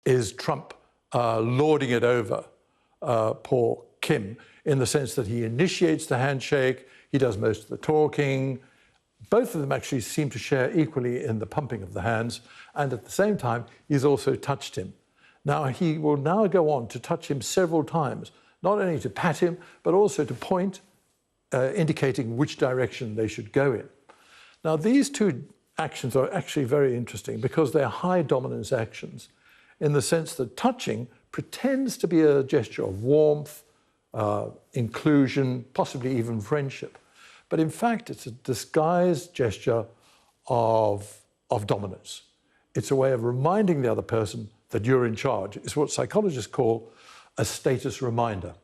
is Trump lording it over poor Kim, in the sense that he initiates the handshake, he does most of the talking. Both of them actually seem to share equally in the pumping of the hands, and at the same time, he's also touched him. Now, he will now go on to touch him several times, not only to pat him, but also to point, indicating which direction they should go in. Now, these two actions are actually very interesting because they're high dominance actions, in the sense that touching pretends to be a gesture of warmth, inclusion, possibly even friendship. But in fact, it's a disguised gesture of dominance. It's a way of reminding the other person that you're in charge. It's what psychologists call a status reminder.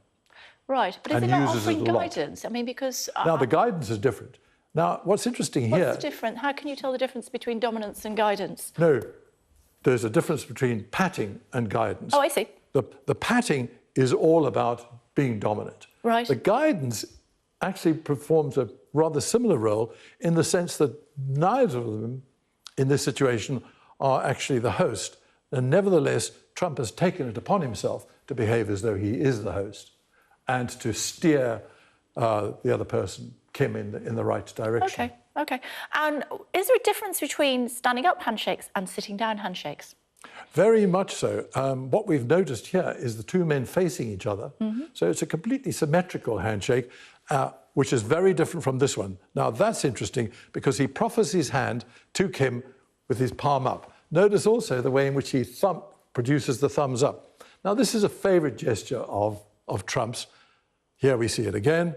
Right, but is it not offering guidance? I mean, because... Now, the guidance is different. Now, what's interesting here... What's different? How can you tell the difference between dominance and guidance? No, there's a difference between patting and guidance. Oh, I see. The patting is all about being dominant. Right. The guidance actually performs a rather similar role, in the sense that neither of them in this situation are actually the host. And nevertheless, Trump has taken it upon himself to behave as though he is the host and to steer the other person, Kim, in the right direction. OK, OK. And is there a difference between standing up handshakes and sitting down handshakes? Very much so. What we've noticed here is the two men facing each other. So it's a completely symmetrical handshake, which is very different from this one. Now, that's interesting because he proffers his hand to Kim with his palm up. Notice also the way in which he produces the thumbs up. Now, this is a favourite gesture of Trump's. Here we see it again.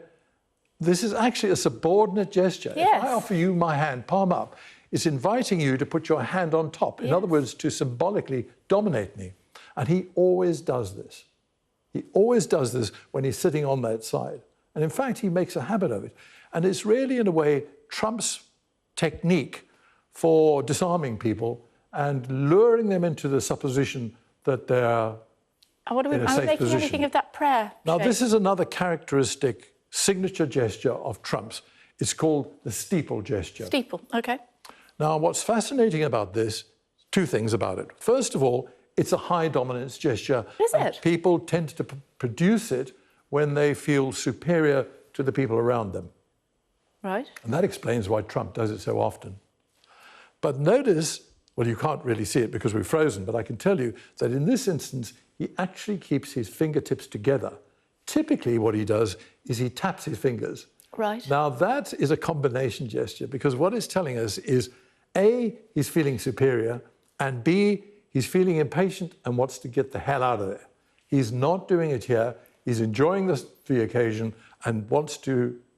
This is actually a subordinate gesture. Yes. If I offer you my hand, palm up, it's inviting you to put your hand on top. In other words, to symbolically dominate me. And he always does this. He always does this when he's sitting on that side. And in fact, he makes a habit of it. And it's really, in a way, Trump's technique for disarming people and luring them into the supposition that they're in a safe making position. Anything of that prayer Now, shape? this is another characteristic signature gesture of Trump's. It's called the steeple gesture. Steeple, OK. Now, what's fascinating about this, two things about it. First of all, it's a high dominance gesture. Is it? People tend to produce it when they feel superior to the people around them. Right. And that explains why Trump does it so often. But notice, well, you can't really see it because we're frozen, but I can tell you that in this instance, he actually keeps his fingertips together. Typically, what he does is he taps his fingers. Right. Now, that is a combination gesture, because what it's telling us is, A, he's feeling superior, and B, he's feeling impatient and wants to get the hell out of there. He's not doing it here. He's enjoying the occasion and wants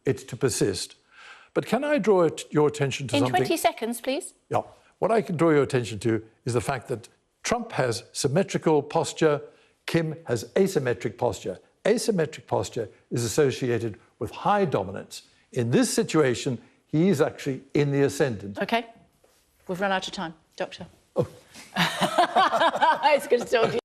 it to persist. But can I draw your attention to something? In 20 seconds, please. Yeah. What I can draw your attention to is the fact that Trump has symmetrical posture, Kim has asymmetric posture. Asymmetric posture is associated with high dominance. In this situation, he is actually in the ascendant. OK. We've run out of time, Doctor. Oh. It's good to talk to you.